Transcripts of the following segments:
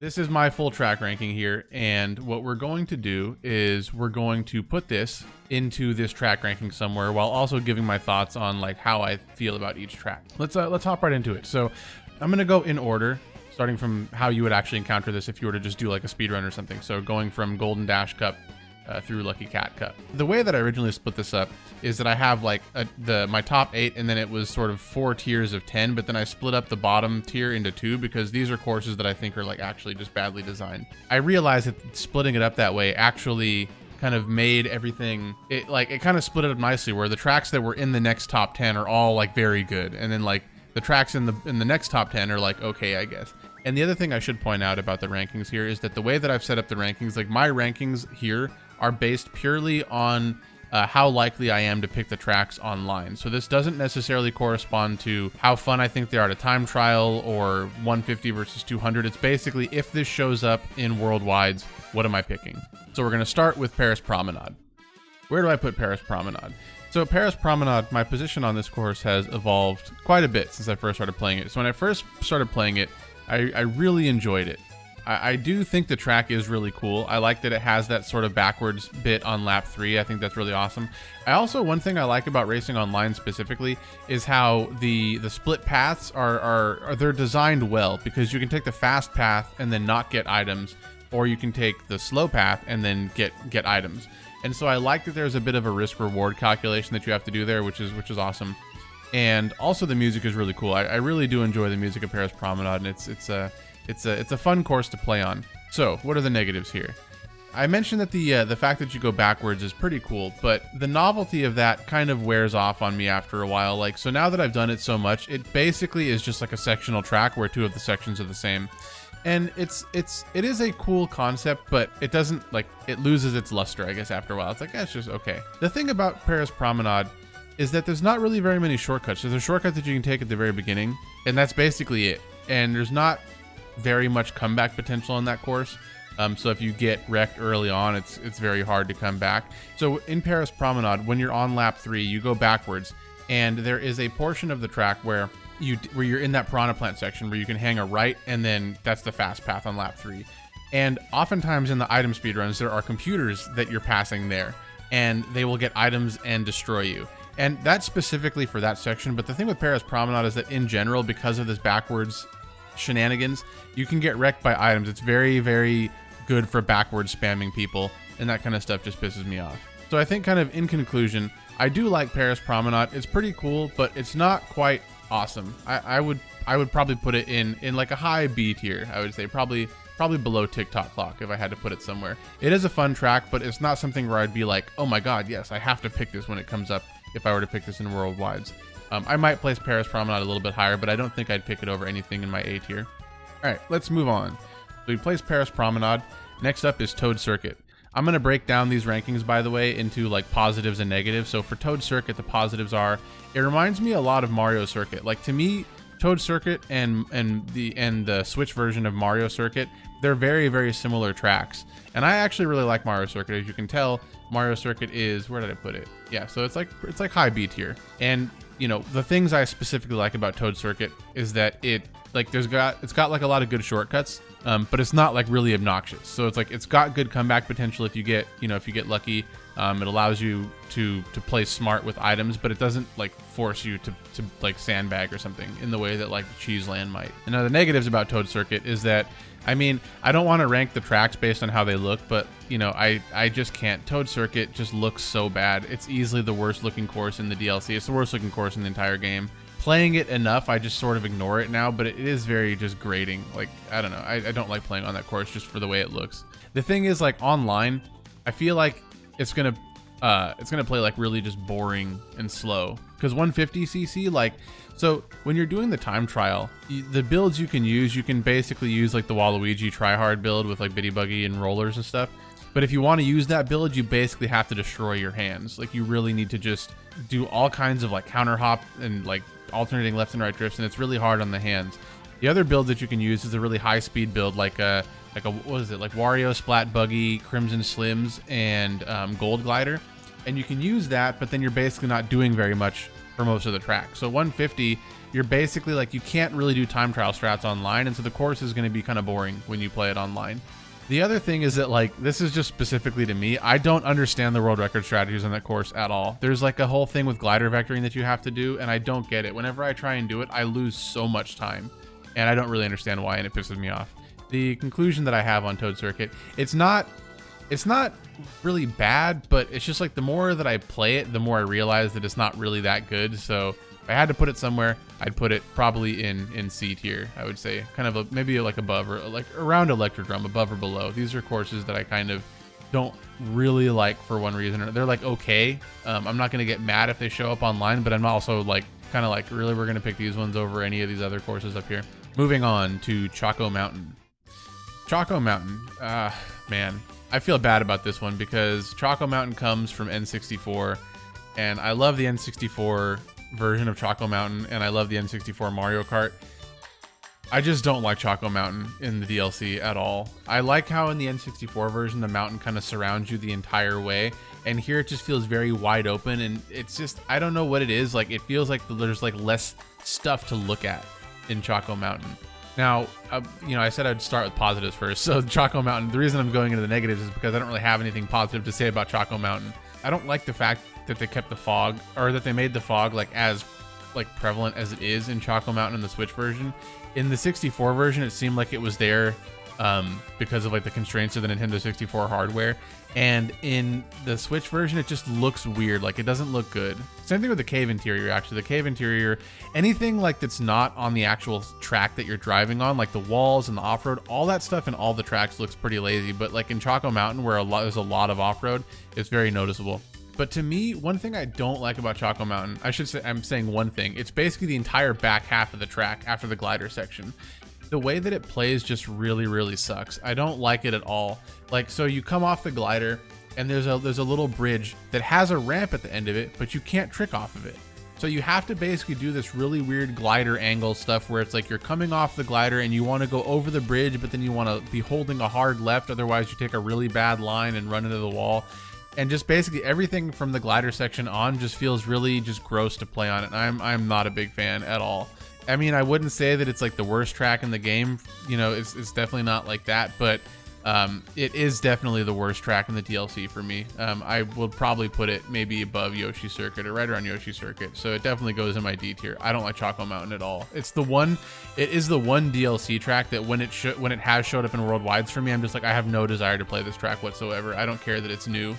This is my full track ranking here, and what we're going to do is we're going to put this into this track ranking somewhere while also giving my thoughts on like how I feel about each track. Let's hop right into it. So I'm gonna go in order, starting from how you would actually encounter this if you were to just do like a speed run or something. So going from Golden Dash Cup through Lucky Cat Cup. The way that I originally split this up is that I have like my top 8, and then it was sort of 4 tiers of 10, but then I split up the bottom tier into 2 because these are courses that I think are like actually just badly designed. I realized that splitting it up that way actually kind of made everything, it kind of split it up nicely, where the tracks that were in the next top 10 are all like very good, and then like the tracks in the next top 10 are like okay, I guess. And the other thing I should point out about the rankings here is that the way that I've set up the rankings, like my rankings here are based purely on how likely I am to pick the tracks online. So this doesn't necessarily correspond to how fun I think they are to time trial or 150 versus 200. It's basically, if this shows up in worldwides, what am I picking? So we're gonna start with Paris Promenade. Where do I put Paris Promenade? So Paris Promenade, my position on this course has evolved quite a bit since I first started playing it. So when I first started playing it, I really enjoyed it. I do think the track is really cool. I like that it has that sort of backwards bit on lap 3. I think that's really awesome. I also, one thing I like about racing online specifically is how the split paths they're designed well, because you can take the fast path and then not get items, or you can take the slow path and then get items. And so I like that there's a bit of a risk reward calculation that you have to do there, which is awesome. And also the music is really cool. I really do enjoy the music of Paris Promenade, and it's a fun course to play on. So what are the negatives here? I mentioned that the fact that you go backwards is pretty cool, but the novelty of that kind of wears off on me after a while. Like, so now that I've done it so much, it basically is just like a sectional track where 2 of the sections are the same. And it is a cool concept, but it doesn't, like, it loses its luster, I guess, after a while. It's like, it's just okay. The thing about Paris Promenade is that there's not really very many shortcuts. There's a shortcut that you can take at the very beginning, and that's basically it. And there's not very much comeback potential in that course. So if you get wrecked early on, it's very hard to come back. So in Paris Promenade, when you're on lap 3, you go backwards, and there is a portion of the track where you're in that piranha plant section where you can hang a right, and then that's the fast path on lap 3. And oftentimes in the item speedruns, there are computers that you're passing there, and they will get items and destroy you. And that's specifically for that section. But the thing with Paris Promenade is that in general, because of this backwards shenanigans, you can get wrecked by items. It's very, very good for backwards spamming people, and that kind of stuff just pisses me off. So I think, kind of in conclusion, I do like Paris Promenade. It's pretty cool, but it's not quite awesome. I would probably put it in like a high B tier. I would say probably below TikTok Clock if I had to put it somewhere. It is a fun track, but it's not something where I'd be like, oh my god, yes, I have to pick this when it comes up if I were to pick this in worldwides. I might place Paris Promenade a little bit higher, but I don't think I'd pick it over anything in my A tier. All right, let's move on. So we place Paris Promenade. Next up is Toad Circuit. I'm going to break down these rankings, by the way, into like positives and negatives. So for Toad Circuit, the positives are, it reminds me a lot of Mario Circuit. Like, to me, Toad Circuit and the Switch version of Mario Circuit, they're very, very similar tracks. And I actually really like Mario Circuit. As you can tell, Mario Circuit is, where did I put it? Yeah, so it's like high B tier. And you know, the things I specifically like about Toad Circuit is that it's got like a lot of good shortcuts, but it's not like really obnoxious. So it's got good comeback potential if you get lucky. It allows you to play smart with items, but it doesn't like force you to like sandbag or something in the way that like Cheese Land might. And now the negatives about Toad Circuit is that, I mean, I don't want to rank the tracks based on how they look, but you know, I just can't. Toad Circuit just looks so bad. It's easily the worst looking course in the DLC. It's the worst looking course in the entire game. Playing it enough, I just sort of ignore it now, but it is very just grating. Like, I don't know. I don't like playing on that course just for the way it looks. The thing is, like, online, I feel like it's gonna play like really just boring and slow, because 150cc, like, so when you're doing the time trial, the builds you can basically use like the Waluigi tryhard build with like Bitty Buggy and rollers and stuff. But if you want to use that build, you basically have to destroy your hands. Like, you really need to just do all kinds of like counter hop and like alternating left and right drifts, and it's really hard on the hands. The other build that you can use is a really high speed build, like what is it, like Wario, Splat Buggy, Crimson Slims, and Gold Glider. And you can use that, but then you're basically not doing very much for most of the track. So 150, you're basically like, you can't really do time trial strats online, and so the course is going to be kind of boring when you play it online. The other thing is that, like, this is just specifically to me, I don't understand the world record strategies on that course at all. There's like a whole thing with glider vectoring that you have to do, and I don't get it. Whenever I try and do it, I lose so much time, and I don't really understand why, and it pisses me off. The conclusion that I have on Toad Circuit, it's not really bad, but it's just like the more that I play it, the more I realize that it's not really that good. So if I had to put it somewhere, I'd put it probably in C tier, I would say. Kind of maybe like above, or like around Electrodrum, above or below. These are courses that I kind of don't really like for one reason. They're like okay. I'm not going to get mad if they show up online, but I'm also like kind of like, really, we're going to pick these ones over any of these other courses up here. Moving on to Choco Mountain. Choco Mountain, man, I feel bad about this one because Choco Mountain comes from N64, and I love the N64 version of Choco Mountain, and I love the N64 Mario Kart. I just don't like Choco Mountain in the DLC at all. I like how in the N64 version, the mountain kind of surrounds you the entire way, and here it just feels very wide open, and it's just, I don't know what it is. Like, it feels like there's like less stuff to look at in Choco Mountain. Now, you know, I said I'd start with positives first. So Choco Mountain, the reason I'm going into the negatives is because I don't really have anything positive to say about Choco Mountain. I don't like the fact that they kept the fog, or that they made the fog like as like prevalent as it is in Choco Mountain in the Switch version. In the 64 version, it seemed like it was there because of like the constraints of the Nintendo 64 hardware. And in the Switch version, it just looks weird. Like, it doesn't look good. Same thing with the cave interior, actually. The cave interior, anything like that's not on the actual track that you're driving on, like the walls and the off-road, all that stuff in all the tracks looks pretty lazy. But like in Choco Mountain, where there's a lot of off-road, it's very noticeable. But to me, one thing I don't like about Choco Mountain, I should say, I'm saying one thing, it's basically the entire back half of the track after the glider section. The way that it plays just really, really sucks. I don't like it at all. Like, so you come off the glider and there's a little bridge that has a ramp at the end of it, but you can't trick off of it. So you have to basically do this really weird glider angle stuff where it's like you're coming off the glider and you want to go over the bridge, but then you want to be holding a hard left. Otherwise you take a really bad line and run into the wall. And just basically everything from the glider section on just feels really just gross to play on it. And I'm not a big fan at all. I mean, I wouldn't say that it's like the worst track in the game. You know, it's definitely not like that, but it is definitely the worst track in the DLC for me. I will probably put it maybe above Yoshi Circuit or right around Yoshi Circuit. So it definitely goes in my D tier. I don't like Choco Mountain at all. It is the one DLC track that when it has showed up in Worldwides for me, I'm just like, I have no desire to play this track whatsoever. I don't care that it's new.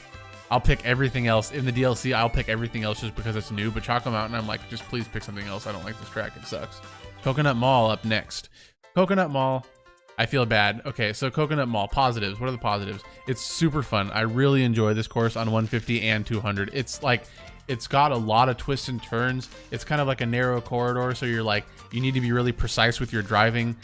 I'll pick everything else in the DLC. I'll pick everything else just because it's new. But Choco Mountain, I'm like, just please pick something else. I don't like this track. It sucks. Coconut Mall up next. Coconut Mall, I feel bad. Okay, so Coconut Mall, positives. What are the positives? It's super fun. I really enjoy this course on 150 and 200. It's like, it's got a lot of twists and turns. It's kind of like a narrow corridor, so you're like, you need to be really precise with your driving.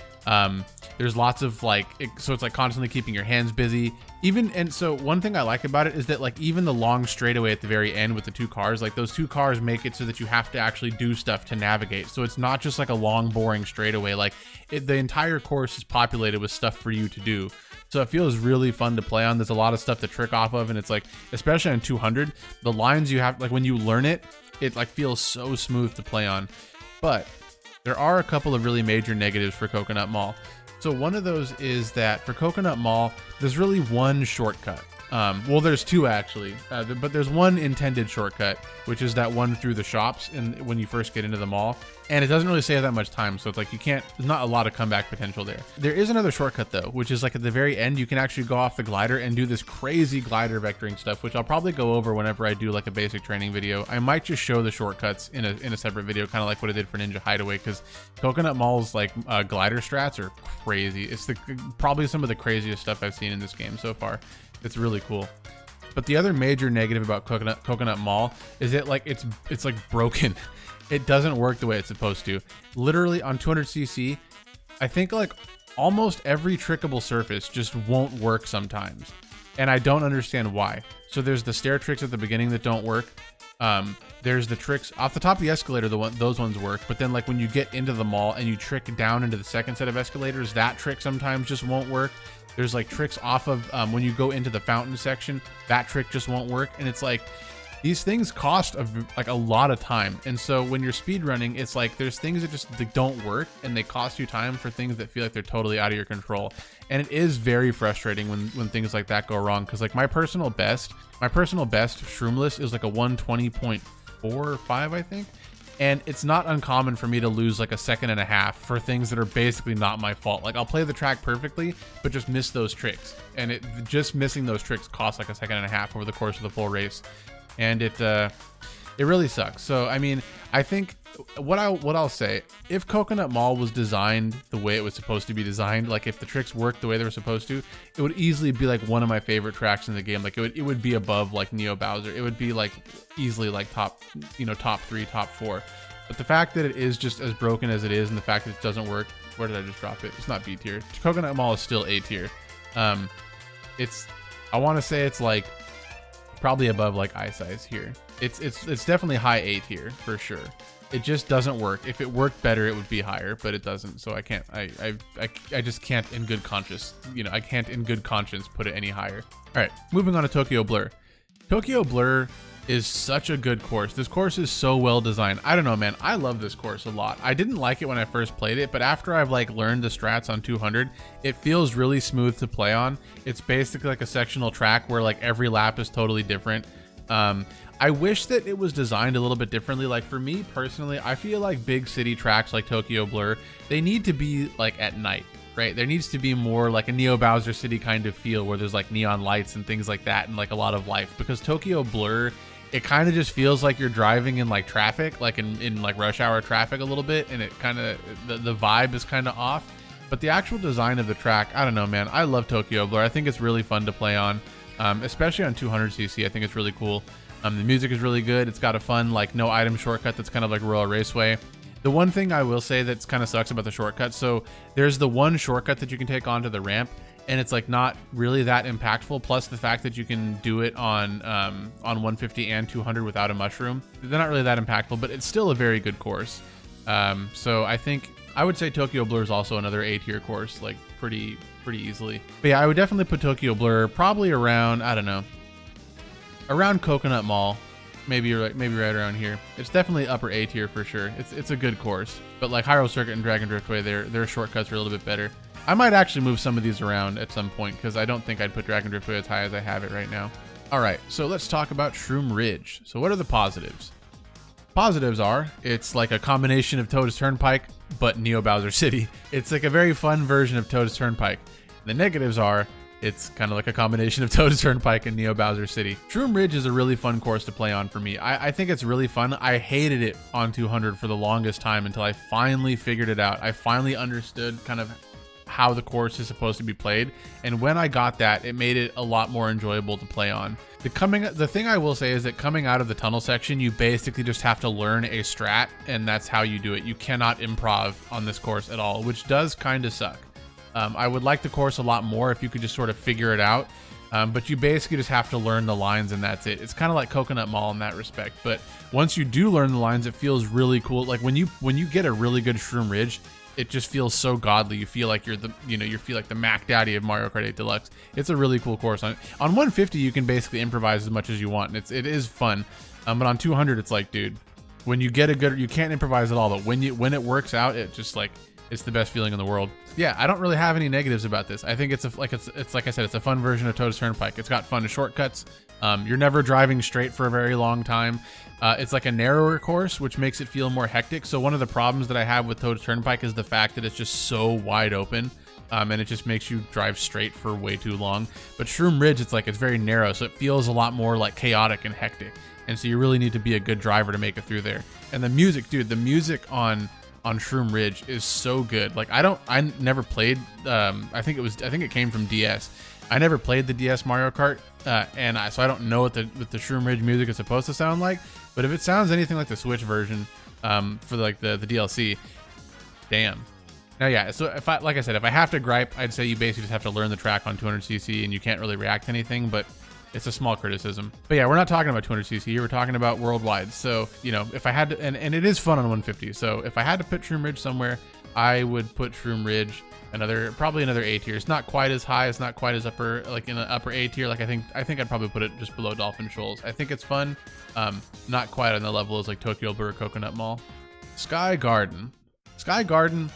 There's lots of like, so it's like constantly keeping your hands busy. And so one thing I like about it is that like even the long straightaway at the very end with the two cars, like those two cars make it so that you have to actually do stuff to navigate. So it's not just like a long, boring straightaway. Like the entire course is populated with stuff for you to do. So it feels really fun to play on. There's a lot of stuff to trick off of, and it's like, especially on 200, the lines you have, like when you learn it, it like feels so smooth to play on. But there are a couple of really major negatives for Coconut Mall. So one of those is that for Coconut Mall, there's really one shortcut. Well, there's two actually, but there's one intended shortcut, which is that one through the shops when you first get into the mall. And it doesn't really save that much time, so it's like there's not a lot of comeback potential there. There is another shortcut though, which is like at the very end, you can actually go off the glider and do this crazy glider vectoring stuff, which I'll probably go over whenever I do like a basic training video. I might just show the shortcuts in a separate video, kind of like what I did for Ninja Hideaway, because Coconut Mall's like glider strats are crazy. It's probably some of the craziest stuff I've seen in this game so far. It's really cool. But the other major negative about Coconut Mall is that like it's like broken. It doesn't work the way it's supposed to. Literally on 200cc, I think like almost every trickable surface just won't work sometimes. And I don't understand why. So there's the stair tricks at the beginning that don't work. There's the tricks off the top of the escalator, those ones work. But then like when you get into the mall and you trick down into the second set of escalators, that trick sometimes just won't work. There's like tricks off of when you go into the fountain section, that trick just won't work. And it's like these things cost like a lot of time. And so when you're speedrunning, it's like there's things that just they don't work and they cost you time for things that feel like they're totally out of your control. And it is very frustrating when things like that go wrong. Cause like my personal best Shroomless is like a 120.4 or 5, I think. And it's not uncommon for me to lose like a second and a half for things that are basically not my fault. Like I'll play the track perfectly, but just miss those tricks. And just missing those tricks costs like a second and a half over the course of the full race. And it really sucks. So, I mean, I think what I'll say, if Coconut Mall was designed the way it was supposed to be designed, like if the tricks worked the way they were supposed to, it would easily be like one of my favorite tracks in the game. Like it would be above like Neo Bowser. It would be like easily like top 3, top 4. But the fact that it is just as broken as it is, and the fact that it doesn't work, where did I just drop it? It's not B tier. Coconut Mall is still A tier. I want to say it's like probably above like iSize here. It's definitely high A tier for sure. It just doesn't work. If it worked better, it would be higher, but it doesn't. So I can't. I just can't in good conscience. I can't in good conscience put it any higher. All right, moving on to Tokyo Blur. Tokyo Blur is such a good course. This course is so well designed. I don't know, man. I love this course a lot. I didn't like it when I first played it, but after I've like learned the strats on 200, it feels really smooth to play on. It's basically like a sectional track where like every lap is totally different. I wish that it was designed a little bit differently. Like for me personally, I feel like big city tracks like Tokyo Blur, they need to be like at night, right? There needs to be more like a Neo Bowser City kind of feel where there's like neon lights and things like that and like a lot of life, because Tokyo Blur, it kind of just feels like you're driving in like traffic, like in like rush hour traffic a little bit, and it kind of, the vibe is kind of off. But the actual design of the track, I don't know, man. I love Tokyo Blur. I think it's really fun to play on, especially on 200cc. I think it's really cool. The music is really good. It's got a fun like no item shortcut that's kind of like Royal Raceway. The one thing I will say that's kind of sucks about the shortcut, so there's the one shortcut that you can take onto the ramp, and it's like not really that impactful. Plus the fact that you can do it on 150 and 200 without a mushroom, they're not really that impactful, but it's still a very good course. So I think I would say Tokyo Blur is also another A tier course, like pretty easily. But yeah, I would definitely put Tokyo Blur probably around, I don't know, around Coconut Mall, maybe right around here. It's definitely upper A tier for sure. It's a good course, but like Hyro Circuit and Dragon Driftway, their shortcuts are a little bit better. I might actually move some of these around at some point because I don't think I'd put Dragon Driftway as high as I have it right now. All right, so let's talk about Shroom Ridge. So what are the positives? Positives are, it's like a combination of Toad's Turnpike, but Neo Bowser City. It's like a very fun version of Toad's Turnpike. The negatives are, it's kind of like a combination of Toad's Turnpike and Neo Bowser City. Shroom Ridge is a really fun course to play on for me. I think it's really fun. I hated it on 200 for the longest time until I finally figured it out. I finally understood kind of how the course is supposed to be played, and when I got that, it made it a lot more enjoyable to play on. The thing I will say is that coming out of the tunnel section, you basically just have to learn a strat, and that's how you do it. You cannot improv on this course at all, which does kind of suck. I would like the course a lot more if you could just sort of figure it out, but you basically just have to learn the lines and that's it. It's kind of like Coconut Mall in that respect, but once you do learn the lines, it feels really cool. Like when you get a really good Shroom Ridge, it just feels so godly. You feel like you feel like the Mac Daddy of Mario Kart 8 Deluxe. It's a really cool course. On 150, you can basically improvise as much as you want, and it is fun. But on 200, it's like, dude, when you get a good, you can't improvise at all. But when it works out, it just like, it's the best feeling in the world. Yeah, I don't really have any negatives about this. I think it's like I said, it's a fun version of Toad's Turnpike. It's got fun shortcuts. You're never driving straight for a very long time. It's like a narrower course, which makes it feel more hectic. So one of the problems that I have with Toad's Turnpike is the fact that it's just so wide open, and it just makes you drive straight for way too long. But Shroom Ridge, it's very narrow, so it feels a lot more like chaotic and hectic. And so you really need to be a good driver to make it through there. And the music, dude, the music on Shroom Ridge is so good. Like I never played, I think it came from DS. I never played the DS Mario Kart, so I don't know what the Shroom Ridge music is supposed to sound like. But if it sounds anything like the Switch version, for like the DLC, damn. Now yeah, so like I said, if I have to gripe, I'd say you basically just have to learn the track on 200cc and you can't really react to anything, but it's a small criticism. But yeah, we're not talking about 200cc here, we're talking about worldwide. So, if I had to, and it is fun on 150, so if I had to put Shroom Ridge somewhere, I would put Shroom Ridge probably another A tier. It's not quite as high. It's not quite as upper, like in the upper A tier. Like I think I'd probably put it just below Dolphin Shoals. I think it's fun. Not quite on the level as like Tokyo Blue or Coconut Mall. Sky Garden. Sky Garden,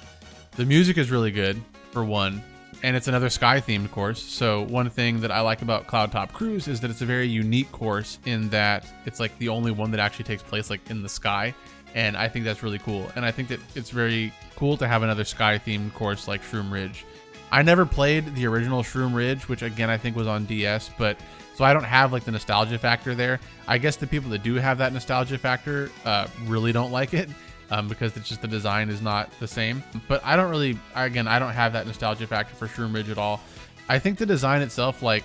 the music is really good for one, and it's another sky themed course. So one thing that I like about Cloud Top Cruise is that it's a very unique course in that it's like the only one that actually takes place like in the sky. And I think that's really cool. And I think that it's very cool to have another sky themed course like Shroom Ridge. I never played the original Shroom Ridge, which again, I think was on DS, but so I don't have like the nostalgia factor there. I guess the people that do have that nostalgia factor really don't like it because it's just the design is not the same. But I don't really, again, I don't have that nostalgia factor for Shroom Ridge at all. I think the design itself, like,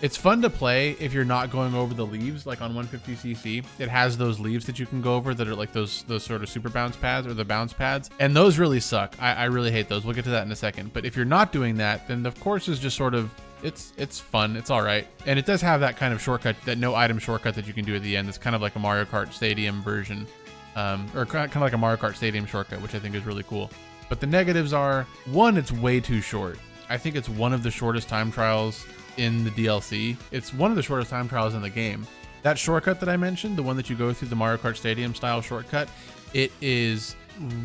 it's fun to play if you're not going over the leaves, like on 150cc. It has those leaves that you can go over that are like those sort of super bounce pads or the bounce pads. And those really suck. I really hate those. We'll get to that in a second. But if you're not doing that, then the course is just sort of, it's fun. It's all right. And it does have that kind of shortcut, that no item shortcut that you can do at the end. It's kind of like a Mario Kart Stadium version, or kind of like a Mario Kart Stadium shortcut, which I think is really cool. But the negatives are, one, it's way too short. I think it's one of the shortest time trials in the DLC. It's one of the shortest time trials in the game. That shortcut that I mentioned, the one that you go through, the Mario Kart Stadium style shortcut, it is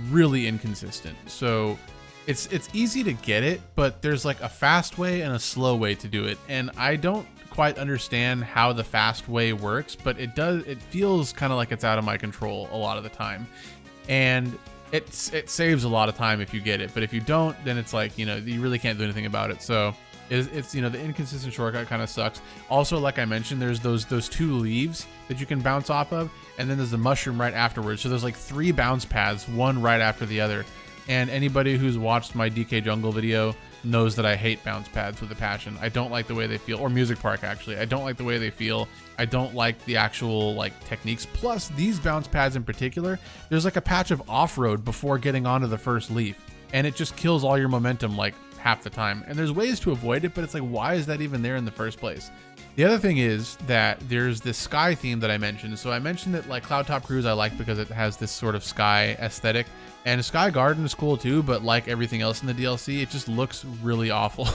really inconsistent. So it's easy to get it, but there's like a fast way and a slow way to do it. And I don't quite understand how the fast way works, but it feels kind of like it's out of my control a lot of the time. And it saves a lot of time if you get it, but if you don't, then it's like, you know, you really can't do anything about it. So it's you know, the inconsistent shortcut kind of sucks. Also, like I mentioned, there's those two leaves that you can bounce off of, and then there's the mushroom right afterwards. So there's like 3 bounce pads, one right after the other. And anybody who's watched my DK Jungle video knows that I hate bounce pads with a passion. I don't like the way they feel, or Music Park actually. I don't like the way they feel. I don't like the actual like techniques. Plus these bounce pads in particular, there's like a patch of off-road before getting onto the first leaf, and it just kills all your momentum like half the time. And there's ways to avoid it, but it's like, why is that even there in the first place? The other thing is that there's this sky theme that I mentioned. So I mentioned that like Cloud Top Cruise I like because it has this sort of sky aesthetic, and Sky Garden is cool too, but like everything else in the DLC, it just looks really awful.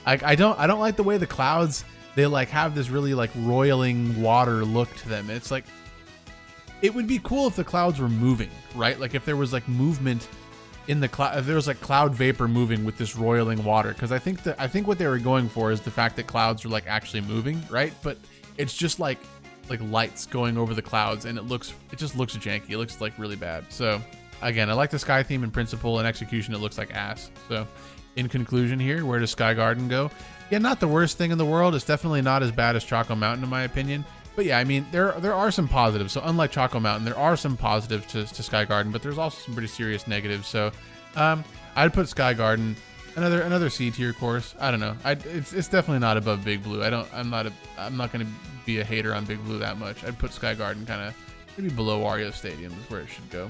I don't like the way the clouds, they like have this really like roiling water look to them. It's like, it would be cool if the clouds were moving, right? Like if there was like movement in the cloud, if there was like cloud vapor moving with this roiling water, because I think what they were going for is the fact that clouds are like actually moving, right? But it's just like lights going over the clouds, and it just looks janky. It looks like really bad. So again, I like the sky theme in principle. and execution, it looks like ass. So in conclusion here, where does Sky Garden go? Yeah, not the worst thing in the world. It's definitely not as bad as Choco Mountain in my opinion. But yeah, I mean, there are some positives. So unlike Choco Mountain, there are some positives to Sky Garden, but there's also some pretty serious negatives. So I'd put Sky Garden another C tier course. I don't know. It's definitely not above Big Blue. I'm not going to be a hater on Big Blue that much. I'd put Sky Garden kind of maybe below Wario Stadium is where it should go.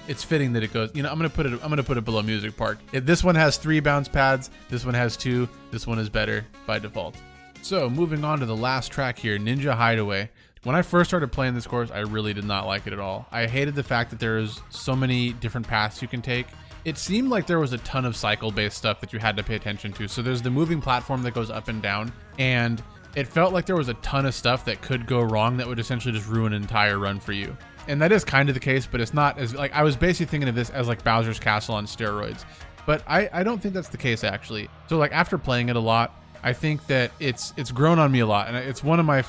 It's fitting that it goes, you know, I'm gonna put it below Music Park. This one has 3 bounce pads. This one has 2. This one is better by default. So moving on to the last track here, Ninja Hideaway. When I first started playing this course, I really did not like it at all. I hated the fact that there's so many different paths you can take. It seemed like there was a ton of cycle-based stuff that you had to pay attention to. So there's the moving platform that goes up and down, and it felt like there was a ton of stuff that could go wrong that would essentially just ruin an entire run for you. And that is kind of the case, but it's not as, like, I was basically thinking of this as like Bowser's Castle on steroids. But I don't think that's the case actually. So like after playing it a lot, I think that it's grown on me a lot, and it's one of my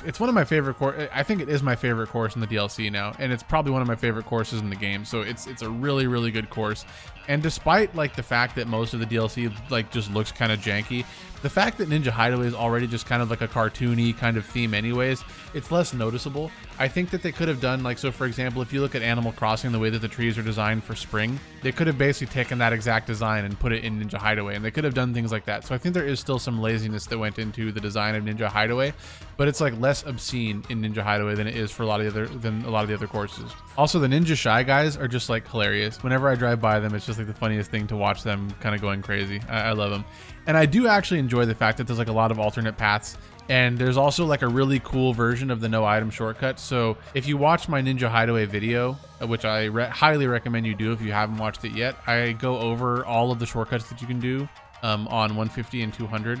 favorite course. I think it is my favorite course in the DLC now, and it's probably one of my favorite courses in the game. So it's a really good course. And despite like the fact that most of the DLC like just looks kind of janky, the fact that Ninja Hideaway is already just kind of like a cartoony kind of theme anyways, it's less noticeable. I think that they could have done like, so for example, if you look at Animal Crossing, the way that the trees are designed for spring, they could have basically taken that exact design and put it in Ninja Hideaway, and they could have done things like that. So I think there is still some laziness business that went into the design of Ninja Hideaway, but it's like less obscene in Ninja Hideaway than it is for a lot of the other courses. Also, the Ninja Shy guys are just like hilarious. Whenever I drive by them, it's just like the funniest thing to watch them kind of going crazy. I love them. And I do actually enjoy the fact that there's like a lot of alternate paths. And there's also like a really cool version of the no item shortcut. So if you watch my Ninja Hideaway video, which I highly recommend you do if you haven't watched it yet, I go over all of the shortcuts that you can do on 150 and 200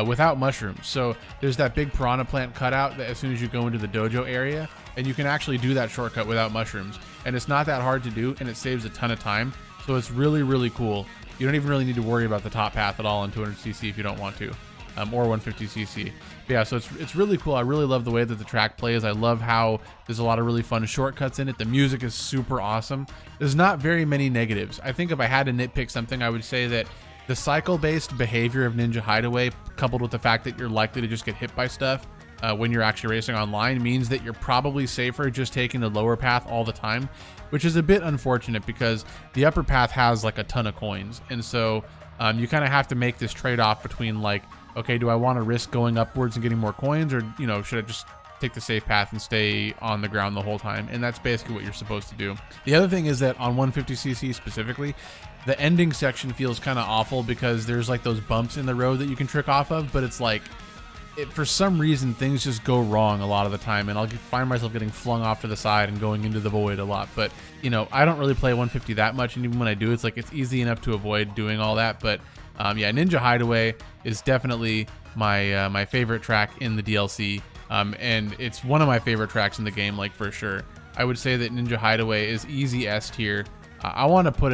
without mushrooms. So there's that big piranha plant cutout that as soon as you go into the dojo area, and you can actually do that shortcut without mushrooms. And it's not that hard to do, and it saves a ton of time. So it's really, really cool. You don't even really need to worry about the top path at all on 200cc if you don't want to. Or 150cc. But yeah, so it's really cool. I really love the way that the track plays. I love how there's a lot of really fun shortcuts in it. The music is super awesome. There's not very many negatives. I think if I had to nitpick something, I would say that the cycle-based behavior of Ninja Hideaway, coupled with the fact that you're likely to just get hit by stuff when you're actually racing online, means that you're probably safer just taking the lower path all the time, which is a bit unfortunate because the upper path has like a ton of coins. And so you kind of have to make this trade-off between like, okay, do I want to risk going upwards and getting more coins, or, you know, should I just take the safe path and stay on the ground the whole time? And that's basically what you're supposed to do. The other thing is that on 150cc specifically, the ending section feels kind of awful because there's like those bumps in the road that you can trick off of, but it's like, for some reason, things just go wrong a lot of the time, and I'll find myself getting flung off to the side and going into the void a lot. But, you know, I don't really play 150 that much, and even when I do, it's like it's easy enough to avoid doing all that. But yeah, Ninja Hideaway is definitely my my favorite track in the DLC, and it's one of my favorite tracks in the game, like for sure. I would say that Ninja Hideaway is easy S tier. I want to put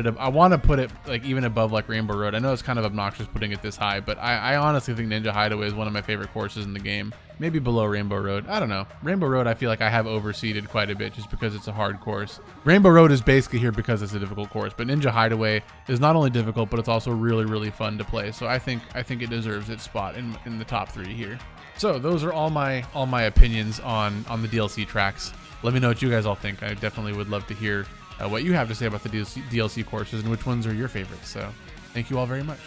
it like even above like Rainbow Road. I know it's kind of obnoxious putting it this high, but I honestly think Ninja Hideaway is one of my favorite courses in the game. Maybe below Rainbow Road. I don't know. Rainbow Road, I feel like I have overseeded quite a bit just because it's a hard course. Rainbow Road is basically here because it's a difficult course, but Ninja Hideaway is not only difficult, but it's also really, really fun to play. So I think it deserves its spot in the top 3 here. So those are all my opinions on the DLC tracks. Let me know what you guys all think. I definitely would love to hear what you have to say about the DLC courses and which ones are your favorites. So thank you all very much.